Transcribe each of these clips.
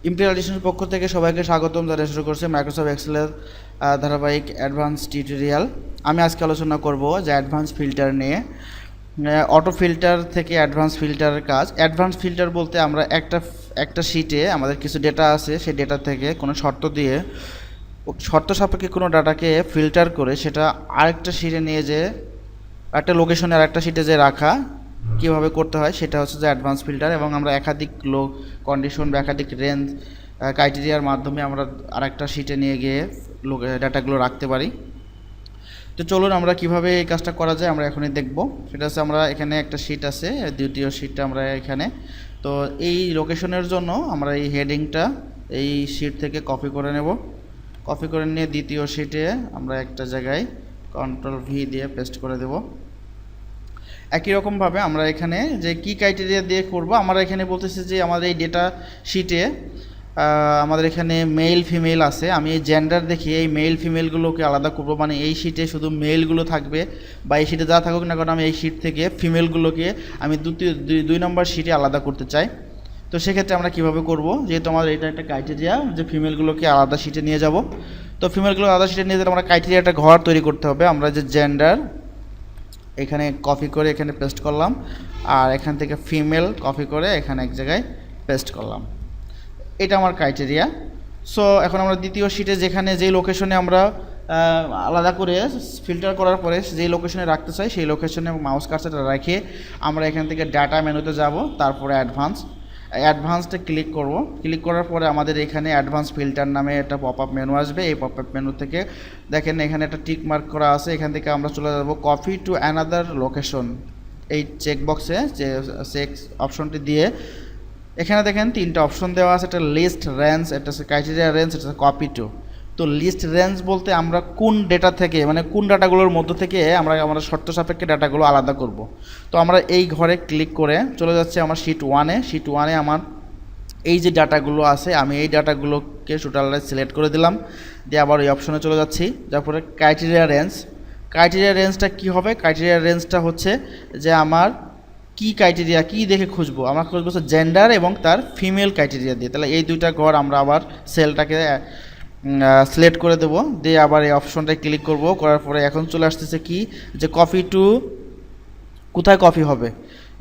Imperial এডিশনের পক্ষ থেকে সবাইকে স্বাগতম যারা শুরু করছে মাইক্রোসফট এক্সেলের ধারাবাহিক অ্যাডভান্স টিউটোরিয়াল। আমি আজকে আলোচনা করব যে অ্যাডভান্স ফিল্টার নিয়ে। অটো ফিল্টার থেকে অ্যাডভান্স ফিল্টারের কাজ। অ্যাডভান্স ফিল্টার বলতে আমরা একটা শিটে আমাদের কিছু ডেটা আছে, সেই ডেটা থেকে কোনো শর্ত দিয়ে শর্ত সাপেক্ষে কোনো ডাটাকে ফিল্টার করে সেটা আরেকটা শিটে নিয়ে যেয়ে একটা লোকেশনে আর একটা শিটে যে রাখা কীভাবে করতে হয় সেটা হচ্ছে যে অ্যাডভান্স ফিল্টার। এবং আমরা একাধিক কন্ডিশন বা একাধিক রেঞ্জ ক্রাইটেরিয়ার মাধ্যমে আমরা আরেকটা শিটে নিয়ে গিয়ে ডাটাগুলো রাখতে পারি। তো চলুন আমরা কিভাবে এই কাজটা করা যায় আমরা এখনই দেখব। সেটা হচ্ছে আমরা এখানে একটা শিট আছে, দ্বিতীয় শিটটা আমরা এখানে, তো এই লোকেশনের জন্য আমরা এই হেডিংটা এই শিট থেকে কপি করে নেব। কপি করে নিয়ে দ্বিতীয় শিটে আমরা একটা জায়গায় Ctrl+V দিয়ে পেস্ট করে দেব। একই রকমভাবে আমরা এখানে যে কি ক্রাইটেরিয়া দিয়ে করব, আমরা এখানে বলতেছি যে আমাদের এই ডেটা শিটে আমাদের এখানে মেল ফিমেল আছে। আমি এই জেন্ডার দেখি এই মেল ফিমেলগুলোকে আলাদা করব, মানে এই শিটে শুধু মেলগুলো থাকবে বা এই শিটে যা থাকুক না কারণ আমি এই শিট থেকে ফিমেলগুলোকে আমি দুই নম্বর শিটে আলাদা করতে চাই। তো সেক্ষেত্রে আমরা কিভাবে করব, যেহেতু আমাদের এটা একটা ক্রাইটেরিয়া যে ফিমেলগুলোকে আলাদা শিটে নিয়ে যাব। তো ফিমেলগুলো আলাদা শিটে নিয়ে গেলে আমরা ক্রাইটেরিয়াটা ঘর তৈরি করতে হবে। আমরা যে জেন্ডার এখানে কপি করে এখানে পেস্ট করলাম, আর এখান থেকে ফিমেল কপি করে এখানে এক জায়গায় পেস্ট করলাম। এটা আমার ক্রাইটেরিয়া। সো এখন আমরা দ্বিতীয় শিটে যেখানে যেই লোকেশনে আমরা আলাদা করে ফিল্টার করার পরে যেই লোকেশনে রাখতে চাই সেই লোকেশনে মাউস কার্সারটা রেখে আমরা এখান থেকে ডাটা মেনুতে যাব, তারপরে অ্যাডভান্সটা ক্লিক করব। ক্লিক করার পরে আমাদের এখানে অ্যাডভান্স ফিল্টার নামে একটা পপ আপ মেনু আসবে। এই পপ আপ মেনু থেকে দেখেন এখানে একটা টিক মার্ক করা আছে, এখান থেকে আমরা চলে যাব কপি টু অ্যানাদার লোকেশন। এই চেকবক্সে যে চেক অপশনটি দিয়ে এখানে দেখেন তিনটা অপশন দেওয়া আছে, একটা লিস্ট রেঞ্জ, একটা হচ্ছে ক্রাইটেরিয়া রেঞ্জ, এটা হচ্ছে কপি টু। তো লিস্ট রেঞ্জ বলতে আমরা কোন ডেটা থেকে, মানে কোন ডাটাগুলোর মধ্য থেকে আমরা শর্ত সাপেক্ষে ডাটাগুলো আলাদা করব। তো আমরা এই ঘরে ক্লিক করে চলে যাচ্ছি আমার শিট ওয়ানে আমার এই যে ডাটাগুলো আছে আমি এই ডাটাগুলোকে টোটালে সিলেক্ট করে দিলাম, দিয়ে আবার এই অপশনে চলে যাচ্ছি। তারপরে ক্রাইটেরিয়া রেঞ্জটা কী হবে? ক্রাইটেরিয়া রেঞ্জটা হচ্ছে যে আমার কি ক্রাইটেরিয়া কি দেখে খুঁজবো, আমরা খুঁজবো জেন্ডার এবং তার ফিমেল ক্রাইটেরিয়া দিয়ে। তাহলে এই দুইটা ঘর আমরা আবার সেলটাকে সিলেক্ট করে দেবো, দিয়ে আবার এই অপশনটায় ক্লিক করব। করার পরে এখন চলে আসতেছে কি যে কপি টু, কোথায় কপি হবে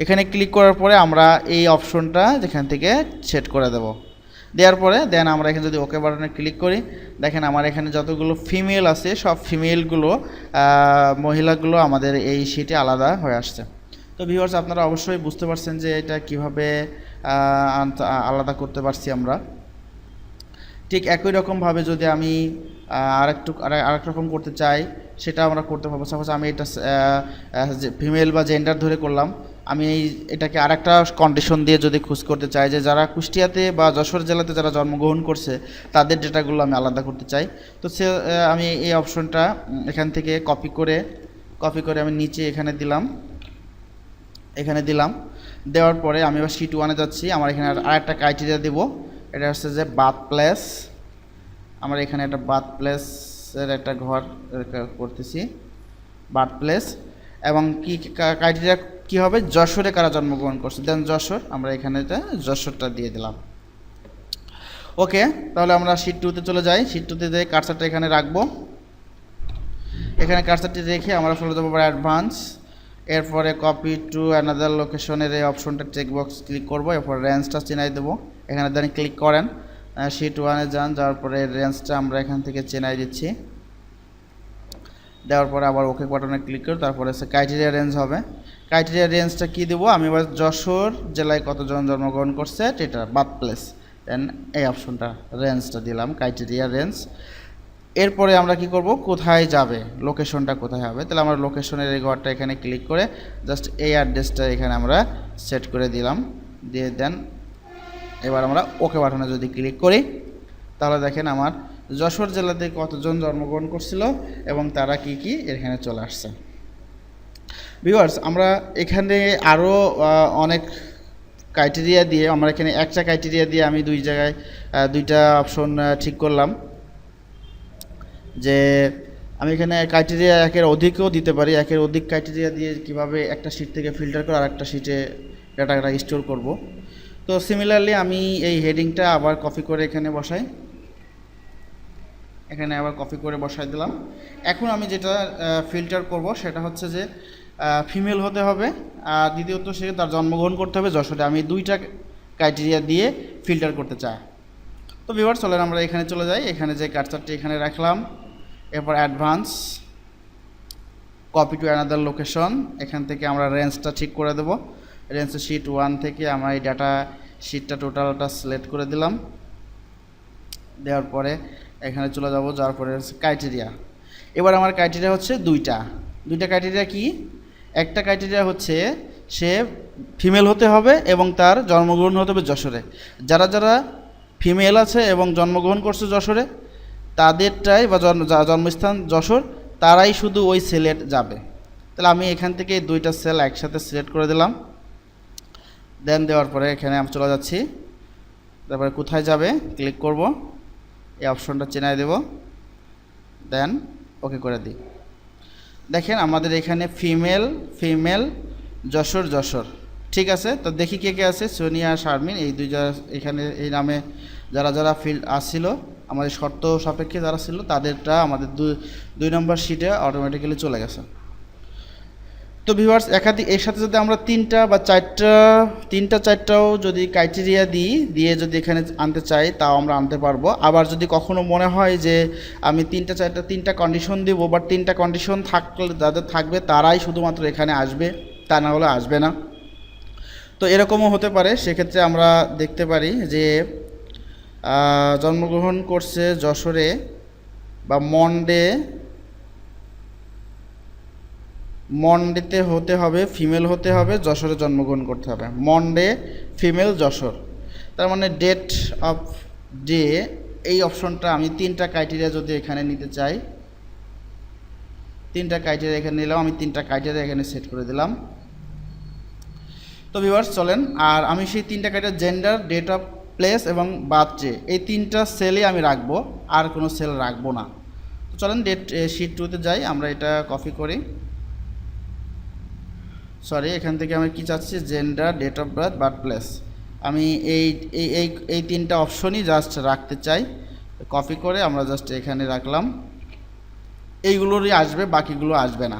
এখানে ক্লিক করার পরে আমরা এই অপশনটা যেখান থেকে সেট করে দেব। দেওয়ার পরে দেন আমরা এখানে যদি ওকে বাটনে ক্লিক করি, দেখেন আমার এখানে যতগুলো ফিমেল আছে সব ফিমেলগুলো মহিলাগুলো আমাদের এই শিটে আলাদা হয়ে আসছে। তো ভিউয়ার্স আপনারা অবশ্যই বুঝতে পারছেন যে এটা কিভাবে আলাদা করতে পারছি আমরা। ঠিক একই রকমভাবে যদি আমি আরেক রকম করতে চাই সেটা আমরা করতে পারবো। সাপোজ আমি এটা ফিমেল বা জেন্ডার ধরে করলাম, আমি এটাকে আরেকটা কন্ডিশন দিয়ে যদি খোঁজ করতে চাই যে যারা কুষ্টিয়াতে বা যশোর জেলাতে যারা জন্মগ্রহণ করছে তাদের ডেটাগুলো আমি আলাদা করতে চাই। তো আমি এই অপশনটা এখান থেকে কপি করে আমি নিচে এখানে দিলাম। দেওয়ার পরে আমি এবার শিট ওয়ানে যাচ্ছি। আমার এখানে আরেকটা ক্রাইটেরিয়া দেব, এটা হচ্ছে যে বার্থ প্লেস। আমরা এখানে একটা বার্থ প্লেসের একটা ঘর করতেছি, বার্থ প্লেস। এবং কি ক্রাইটেরিয়া কি হবে, যশোরে কারা জন্মগ্রহণ করছে, দেন যশোর, আমরা এখানে যশোরটা দিয়ে দিলাম। ওকে, তাহলে আমরা শিট টুতে চলে যাই। শিট টুতে যাই, কার্সারটা এখানে রাখবো। এখানে কার্সারটি রেখে আমরা চলে যাবো অ্যাডভান্স। এরপরে কপি টু অ্যানাদার লোকেশনের এই অপশনটা চেকবক্স ক্লিক করবো, এরপর রেঞ্জটা চেনাই দেবো। এখানে দেন ক্লিক করেন, শিট ওয়ানে যাওয়ার পরে রেঞ্জটা আমরা এখান থেকে চেনাই দিচ্ছি। দেওয়ার পরে আবার ওকে বাটনে ক্লিক করে তারপরে ক্রাইটেরিয়া রেঞ্জ হবে। ক্রাইটেরিয়া রেঞ্জটা কী দেবো, আমি এবার যশোর জেলায় কতজন জন্মগ্রহণ করছে এটা বার্থ প্লেস, দেন এই অপশনটা রেঞ্জটা দিলাম, ক্রাইটেরিয়া রেঞ্জ। এরপরে আমরা কি করব, কোথায় যাবে, লোকেশনটা কোথায় হবে। তাহলে আমরা লোকেশনের এই ঘরটা এখানে ক্লিক করে জাস্ট এই অ্যাড্রেসটা এখানে আমরা সেট করে দিলাম, দিয়ে দেন এবার আমরা ওকে বাটনে যদি ক্লিক করি তাহলে দেখেন আমার যশোর জেলাতে কতজন জন্মগ্রহণ করছিল এবং তারা কি এখানে চলে আসছে। ভিউয়ার্স আমরা এখানে আরও অনেক ক্রাইটেরিয়া দিয়ে, আমরা এখানে একটা ক্রাইটেরিয়া দিয়ে আমি দুইটা অপশন ঠিক করলাম যে আমি এখানে ক্রাইটেরিয়া একের অধিকও দিতে পারি। একের অধিক ক্রাইটেরিয়া দিয়ে কিভাবে একটা শিট থেকে ফিল্টার করে আরেকটা শিটে ডাটাটা স্টোর করব। তো সিমিলারলি আমি এই হেডিংটা আবার কপি করে এখানে বসাই, এখানে আবার কপি করে বসাই দিলাম। এখন আমি যেটা ফিল্টার করব সেটা হচ্ছে যে ফিমেল হতে হবে, আর দ্বিতীয়ত সে তার জন্মগ্রহণ করতে হবে যশোরে। আমি দুইটা ক্রাইটেরিয়া দিয়ে ফিল্টার করতে চাই। তো ভিউয়ার্স চলেন আমরা এখানে চলে যাই, এখানে যে কার্সারটি এখানে রাখলাম, এরপর advance, copy to another location, এখান থেকে আমরা রেঞ্জটা ঠিক করে দেব। রেঞ্জ শিট 1 থেকে আমরা এই ডাটা শিটটা টোটালটা সিলেক্ট করে দিলাম। দেওয়ার পরে এখানে চলে যাব, যাওয়ার পরে হচ্ছে ক্রাইটেরিয়া। এবার আমার ক্রাইটেরিয়া হচ্ছে দুইটা ক্রাইটেরিয়া কি? একটা ক্রাইটেরিয়া হচ্ছে সে ফিমেল হতে হবে এবং তার জন্মগ্রহণ হতে হবে যশোরে। যারা যারা ফিমেল আছে এবং জন্মগ্রহণ করছে যশোরে তাদেরটাই বা জন্মস্থান যশোর, তারাই শুধু ওই সেলে যাবে। তাহলে আমি এখান থেকে এই দুইটা সেল একসাথে সিলেক্ট করে দিলাম। দেন দেওয়ার পরে এখানে আমি চলে যাচ্ছি, তারপরে কোথায় যাবে ক্লিক করব, এই অপশনটা চেনাই দেব, দেন ওকে করে দিই। দেখেন আমাদের এখানে ফিমেল যশোর ঠিক আছে। তো দেখি কে কে আছে, সোনিয়া শারমিন, এই দুইটা এখানে এই নামে যারা যারা আসছিল আমাদের শর্ত সাপেক্ষে যারা ছিল তাদেরটা আমাদের দুই নম্বর শিটে অটোমেটিক্যালি চলে গেছে। তো ভিউয়ার্স এর সাথে যদি আমরা তিনটা বা চারটাও যদি ক্রাইটেরিয়া দিয়ে যদি এখানে আনতে চাই তাও আমরা আনতে পারবো। আবার যদি কখনো মনে হয় যে আমি তিনটা কন্ডিশন দিব, বাট তিনটা কন্ডিশন থাকলে যাদের থাকবে তারাই শুধুমাত্র এখানে আসবে, তা না হলে আসবে না। তো এরকমও হতে পারে, সেক্ষেত্রে আমরা দেখতে পারি যে জন্মগ্রহণ করছে যশোরে বা মন্ডেতে হতে হবে, ফিমেল হতে হবে, যশোরে জন্মগ্রহণ করতে হবে, মন্ডে ফিমেল যশোর। তার মানে ডেট অফ ডে এই অপশনটা আমি তিনটা ক্রাইটেরিয়া যদি এখানে নিতে চাই, তিনটা ক্রাইটেরিয়া এখানে নিলাম, আমি তিনটা ক্রাইটেরিয়া এখানে সেট করে দিলাম। তো ভিউয়ার্স চলেন, আর আমি সেই তিনটা criteria gender, date of place এবং বার্থডে এই তিনটা সেলই আমি রাখবো, আর কোনো সেল রাখবো না। তো চলেন শিট 2-তে যাই, আমরা এটা কপি করি, এখান থেকে আমি কি চাচ্ছি, gender, date of birth, birth place. আমি এই তিনটা অপশনই জাস্ট রাখতে চাই। কপি করে আমরা জাস্ট এখানে রাখলাম, এইগুলোরই আসবে, বাকিগুলো আসবে না।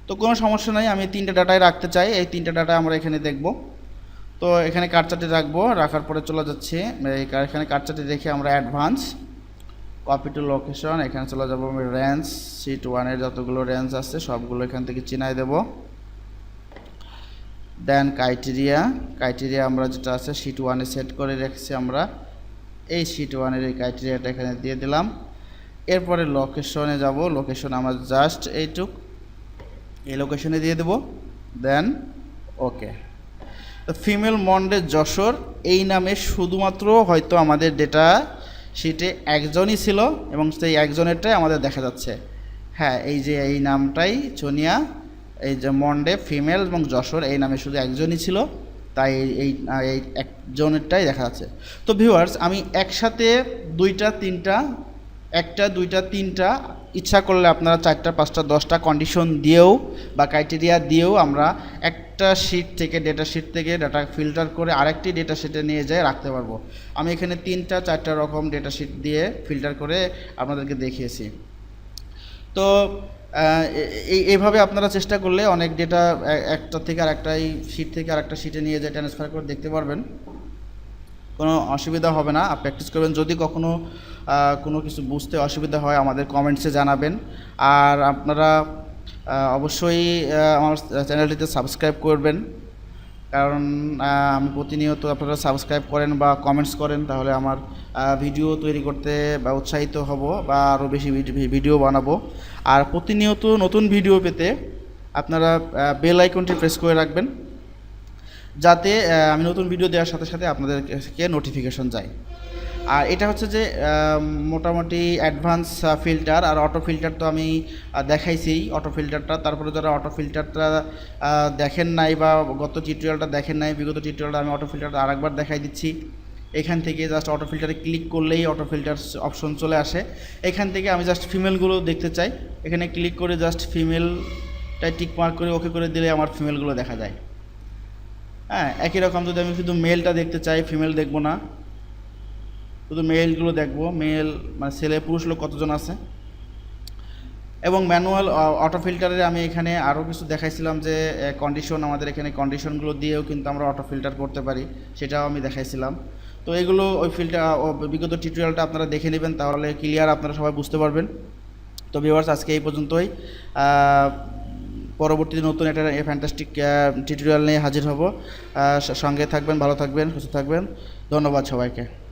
তো কোনো সমস্যা নাই, আমি তিনটা ডাটাই রাখতে চাই, এই তিনটা ডাটা আমরা এখানে দেখব। তো এখানে কার্সারটি রাখবো, রাখার পরে চলে যাচ্ছে এখানে কার্সারটি রেখে আমরা অ্যাডভান্স, কপি টু লোকেশন, এখানে চলে যাবো আমি রেঞ্জ শিট 1-এর যতগুলো রেঞ্জ আছে সবগুলো এখান থেকে চিনাই দেব। দেন ক্রাইটেরিয়া আমরা যেটা আছে শিট 1-এ সেট করে রেখেছি, আমরা এই শিট 1-এর এই ক্রাইটেরিয়াটা এখানে দিয়ে দিলাম। এরপরে লোকেশনে যাব, লোকেশন আমরা জাস্ট এই লোকেশনে দিয়ে দেব, দেন ওকে। তো ফিমেল মন্ডে যশোর এই নামে শুধুমাত্র হয়তো আমাদের ডেটা শিটে একজনই ছিল এবং সেই একজনেরটাই আমাদের দেখা যাচ্ছে। হ্যাঁ, এই যে এই নামটাই সোনিয়া, এই যে মন্ডে ফিমেল এবং যশোর এই নামে শুধু একজনই ছিল, তাই এই একজনেরটাই দেখা যাচ্ছে। তো ভিউয়ার্স আমি একসাথে একটা দুইটা তিনটা ইচ্ছা করলে আপনারা 4টা 5টা 10টা কন্ডিশন দিয়েও বা ক্রাইটেরিয়া দিয়েও আমরা একটা শিট থেকে ডেটা শিট থেকে ডাটা ফিল্টার করে আরেকটি ডেটা শিটে নিয়ে যেয়ে রাখতে পারবো। আমি এখানে 3টা 4টা রকম ডেটা শিট দিয়ে ফিল্টার করে আপনাদেরকে দেখিয়েছি। তো এইভাবে আপনারা চেষ্টা করলে অনেক ডেটা একটা থেকে আরেকটাই শিট থেকে আরেকটা শিটে নিয়ে যেয়ে ট্রান্সফার করে দেখতে পারবেন, কোনো অসুবিধা হবে না। প্র্যাকটিস করবেন, যদি কখনো কোনো কিছু বুঝতে অসুবিধা হয় আমাদের কমেন্টসে জানাবেন। আর আপনারা অবশ্যই আমার চ্যানেলটিতে সাবস্ক্রাইব করবেন, কারণ আমি প্রতিনিয়ত আপনারা সাবস্ক্রাইব করেন বা কমেন্টস করেন, তাহলে আমার ভিডিও তৈরি করতে বা উৎসাহিত হব বা আরও বেশি ভিডিও বানাবো। আর প্রতিনিয়ত নতুন ভিডিও পেতে আপনারা বেল আইকনটি প্রেস করে রাখবেন, যাতে আমি নতুন ভিডিও দেওয়ার সাথে সাথে আপনাদেরকে নোটিফিকেশন যায়। আর এটা হচ্ছে যে মোটামুটি অ্যাডভান্স ফিল্টার। আর অটো ফিল্টার তো আমি দেখাইছি অটো ফিল্টারটা, তারপরে যারা অটো ফিল্টারটা দেখেন নাই বা গত টিউটোরিয়ালটা দেখেন নাই, বিগত টিউটোরিয়ালটা আমি অটো ফিল্টারটা আরেকবার দেখাই দিচ্ছি। এখান থেকে জাস্ট অটো ফিল্টারে ক্লিক করলেই অটো ফিল্টার অপশন চলে আসে। এখান থেকে আমি জাস্ট ফিমেলগুলো দেখতে চাই, এখানে ক্লিক করে জাস্ট ফিমেলটাই টিক মার্ক করে ওকে করে দিলে আমার ফিমেলগুলো দেখা যায়। হ্যাঁ, একই রকম যদি আমি শুধু মেলটা দেখতে চাই, ফিমেল দেখবো না, শুধু মেলগুলো দেখবো, মেল মানে ছেলে পুরুষ লোক কতজন আছে। এবং ম্যানুয়াল অটো ফিল্টারে আমি এখানে আরও কিছু দেখাইছিলাম যে কন্ডিশন, আমাদের এখানে কন্ডিশনগুলো দিয়েও কিন্তু আমরা অটো ফিল্টার করতে পারি, সেটাও আমি দেখাইছিলাম। তো এগুলো ওই ফিল্টার বিগত টিউটোরিয়ালটা আপনারা দেখে নেবেন, তাহলে ক্লিয়ার আপনারা সবাই বুঝতে পারবেন। তো ভিউয়ার্স, আজকে এই পর্যন্তই। পরবর্তী নতুন একটা ফ্যান্টাস্টিক টিউটোরিয়াল নিয়ে হাজির হব। সঙ্গে থাকবেন, ভালো থাকবেন, সুস্থ থাকবেন। ধন্যবাদ সবাইকে।